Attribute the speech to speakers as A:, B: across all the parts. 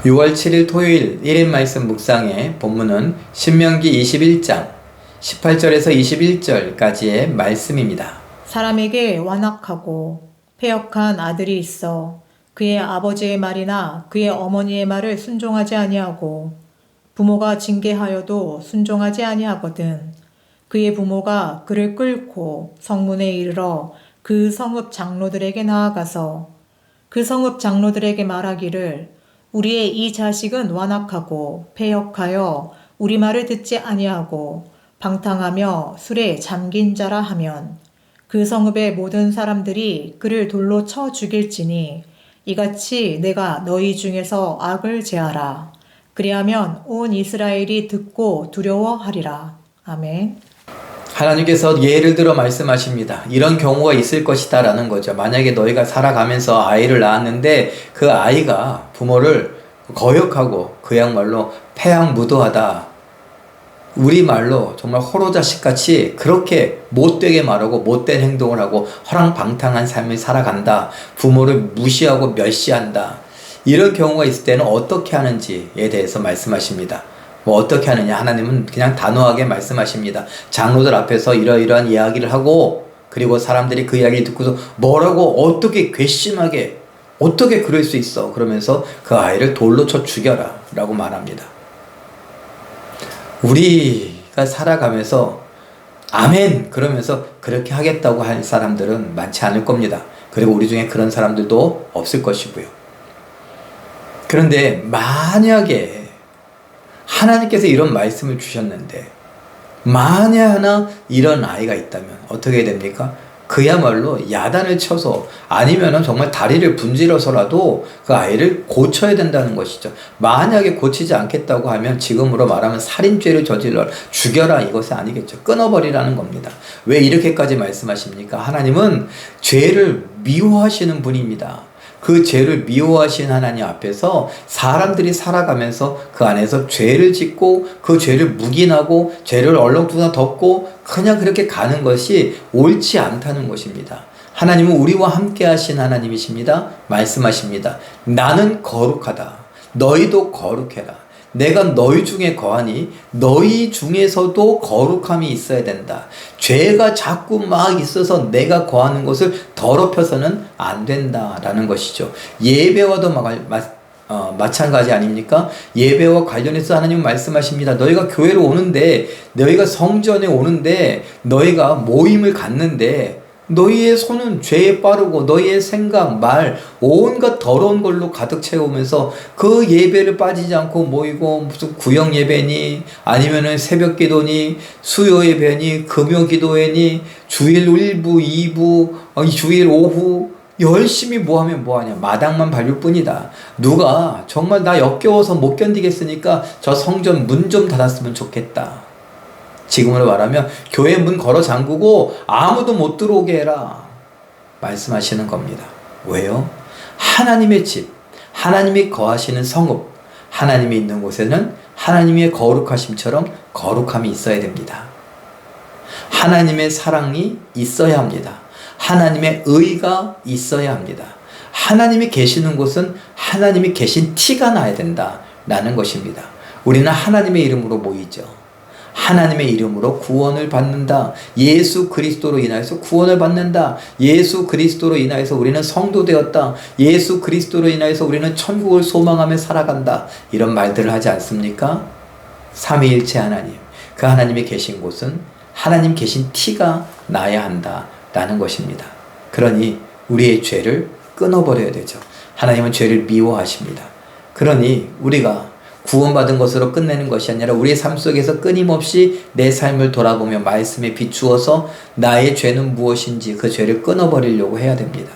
A: 6월 7일 토요일 1인 말씀 묵상의 본문은 신명기 21장 18절에서 21절까지의 말씀입니다.
B: 사람에게 완악하고 패역한 아들이 있어 그의 아버지의 말이나 그의 어머니의 말을 순종하지 아니하고 부모가 징계하여도 순종하지 아니하거든. 그의 부모가 그를 끌고 성문에 이르러 그 성읍 장로들에게 나아가서 그 성읍 장로들에게 말하기를 우리의 이 자식은 완악하고 패역하여 우리 말을 듣지 아니하고 방탕하며 술에 잠긴 자라 하면 그 성읍의 모든 사람들이 그를 돌로 쳐 죽일지니 이같이 내가 너희 중에서 악을 제하라. 그리하면 온 이스라엘이 듣고 두려워하리라. 아멘.
A: 하나님께서 예를 들어 말씀하십니다. 이런 경우가 있을 것이다 라는 거죠. 만약에 너희가 살아가면서 아이를 낳았는데 그 아이가 부모를 거역하고 그야말로 패양무도하다. 우리말로 정말 호로자식같이 그렇게 못되게 말하고 못된 행동을 하고 허랑방탕한 삶을 살아간다. 부모를 무시하고 멸시한다. 이런 경우가 있을 때는 어떻게 하는지에 대해서 말씀하십니다. 어떻게 하느냐? 하나님은 그냥 단호하게 말씀하십니다. 장로들 앞에서 이러이러한 이야기를 하고 그리고 사람들이 그 이야기를 듣고서 뭐라고 어떻게 괘씸하게 어떻게 그럴 수 있어? 그러면서 그 아이를 돌로 쳐 죽여라 라고 말합니다. 우리가 살아가면서 아멘 그러면서 그렇게 하겠다고 할 사람들은 많지 않을 겁니다. 그리고 우리 중에 그런 사람들도 없을 것이고요. 그런데 만약에 하나님께서 이런 말씀을 주셨는데 만에 하나 이런 아이가 있다면 어떻게 됩니까? 그야말로 야단을 쳐서 아니면은 정말 다리를 분질러서라도 그 아이를 고쳐야 된다는 것이죠. 만약에 고치지 않겠다고 하면 지금으로 말하면 살인죄를 저질러 죽여라 이것이 아니겠죠. 끊어버리라는 겁니다. 왜 이렇게까지 말씀하십니까? 하나님은 죄를 미워하시는 분입니다. 그 죄를 미워하신 하나님 앞에서 사람들이 살아가면서 그 안에서 죄를 짓고 그 죄를 묵인하고 죄를 얼렁뚱땅 덮고 그냥 그렇게 가는 것이 옳지 않다는 것입니다. 하나님은 우리와 함께 하신 하나님이십니다. 말씀하십니다. 나는 거룩하다. 너희도 거룩해라. 내가 너희 중에 거하니 너희 중에서도 거룩함이 있어야 된다. 죄가 자꾸 막 있어서 내가 거하는 것을 더럽혀서는 안 된다라는 것이죠. 예배와도 마찬가지 아닙니까? 예배와 관련해서 하나님은 말씀하십니다. 너희가 교회로 오는데 너희가 성전에 오는데 너희가 모임을 갖는데 너희의 손은 죄에 빠르고 너희의 생각, 말, 온갖 더러운 걸로 가득 채우면서 그 예배를 빠지지 않고 모이고 무슨 구역 예배니 아니면은 새벽 기도니 수요 예배니 금요 기도회니 주일 1부, 2부, 주일 오후 열심히 뭐하면 뭐하냐 마당만 밟을 뿐이다. 누가 정말 나 역겨워서 못 견디겠으니까 저 성전 문 좀 닫았으면 좋겠다. 지금으로 말하면 교회 문 걸어 잠그고 아무도 못 들어오게 해라 말씀하시는 겁니다. 왜요? 하나님의 집, 하나님이 거하시는 성읍, 하나님이 있는 곳에는 하나님의 거룩하심처럼 거룩함이 있어야 됩니다. 하나님의 사랑이 있어야 합니다. 하나님의 의가 있어야 합니다. 하나님이 계시는 곳은 하나님이 계신 티가 나야 된다라는 것입니다. 우리는 하나님의 이름으로 모이죠. 하나님의 이름으로 구원을 받는다. 예수 그리스도로 인하여서 구원을 받는다. 예수 그리스도로 인하여서 우리는 성도 되었다. 예수 그리스도로 인하여서 우리는 천국을 소망하며 살아간다. 이런 말들을 하지 않습니까? 삼위일체 하나님, 그 하나님이 계신 곳은 하나님 계신 티가 나야 한다라는 것입니다. 그러니 우리의 죄를 끊어버려야 되죠. 하나님은 죄를 미워하십니다. 그러니 우리가 구원받은 것으로 끝내는 것이 아니라 우리의 삶 속에서 끊임없이 내 삶을 돌아보며 말씀에 비추어서 나의 죄는 무엇인지 그 죄를 끊어버리려고 해야 됩니다.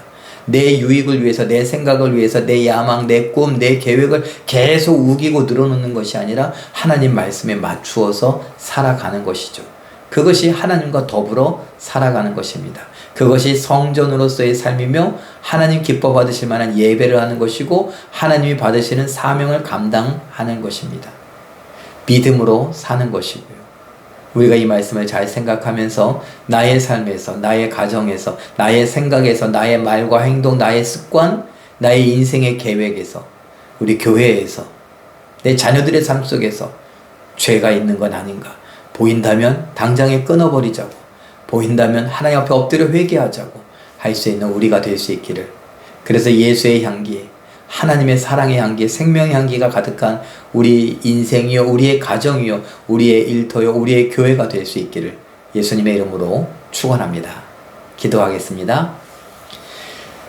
A: 내 유익을 위해서, 내 생각을 위해서, 내 야망, 내 꿈, 내 계획을 계속 우기고 늘어놓는 것이 아니라 하나님 말씀에 맞추어서 살아가는 것이죠. 그것이 하나님과 더불어 살아가는 것입니다. 그것이 성전으로서의 삶이며 하나님 기뻐 받으실 만한 예배를 하는 것이고 하나님이 받으시는 사명을 감당하는 것입니다. 믿음으로 사는 것이고요. 우리가 이 말씀을 잘 생각하면서 나의 삶에서, 나의 가정에서, 나의 생각에서, 나의 말과 행동, 나의 습관, 나의 인생의 계획에서, 우리 교회에서 내 자녀들의 삶 속에서 죄가 있는 건 아닌가. 보인다면 당장에 끊어버리자고, 보인다면 하나님 앞에 엎드려 회개하자고 할 수 있는 우리가 될 수 있기를. 그래서 예수의 향기, 하나님의 사랑의 향기, 생명의 향기가 가득한 우리 인생이요, 우리의 가정이요, 우리의 일터요, 우리의 교회가 될 수 있기를 예수님의 이름으로 축원합니다. 기도하겠습니다.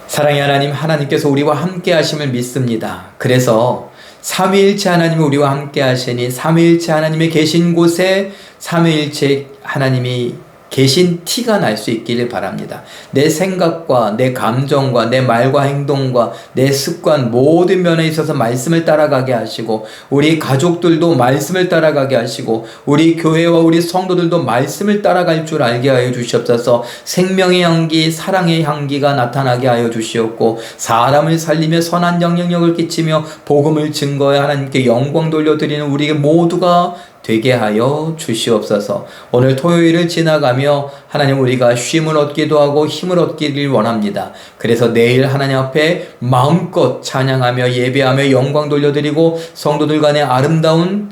A: 사랑의 하나님, 하나님께서 우리와 함께 하심을 믿습니다. 그래서 삼위일체 하나님이 우리와 함께 하시니 삼위일체 하나님이 계신 곳에 삼위일체 하나님이 계신 티가 날 수 있기를 바랍니다. 내 생각과 내 감정과 내 말과 행동과 내 습관 모든 면에 있어서 말씀을 따라가게 하시고, 우리 가족들도 말씀을 따라가게 하시고, 우리 교회와 우리 성도들도 말씀을 따라갈 줄 알게 하여 주시옵소서. 생명의 향기, 사랑의 향기가 나타나게 하여 주시옵고, 사람을 살리며 선한 영향력을 끼치며 복음을 증거해 하나님께 영광 돌려드리는 우리 모두가 되게 하여 주시옵소서. 오늘 토요일을 지나가며 하나님, 우리가 쉼을 얻기도 하고 힘을 얻기를 원합니다. 그래서 내일 하나님 앞에 마음껏 찬양하며 예배하며 영광 돌려드리고 성도들 간의 아름다운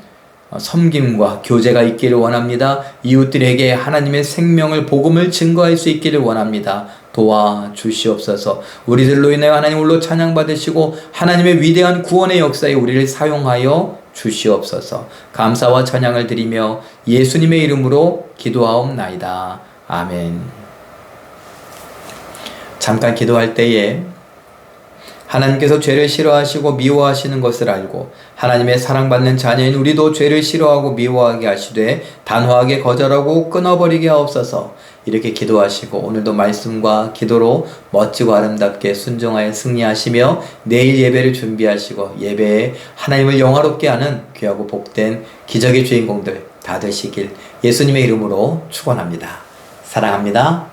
A: 섬김과 교제가 있기를 원합니다. 이웃들에게 하나님의 생명을, 복음을 증거할 수 있기를 원합니다. 도와주시옵소서. 우리들로 인하여 하나님 홀로 찬양받으시고 하나님의 위대한 구원의 역사에 우리를 사용하여 주시옵소서. 감사와 찬양을 드리며 예수님의 이름으로 기도하옵나이다. 아멘. 잠깐 기도할 때에 하나님께서 죄를 싫어하시고 미워하시는 것을 알고 하나님의 사랑받는 자녀인 우리도 죄를 싫어하고 미워하게 하시되 단호하게 거절하고 끊어버리게 하옵소서. 이렇게 기도하시고 오늘도 말씀과 기도로 멋지고 아름답게 순종하여 승리하시며 내일 예배를 준비하시고 예배에 하나님을 영화롭게 하는 귀하고 복된 기적의 주인공들 다 되시길 예수님의 이름으로 축원합니다. 사랑합니다.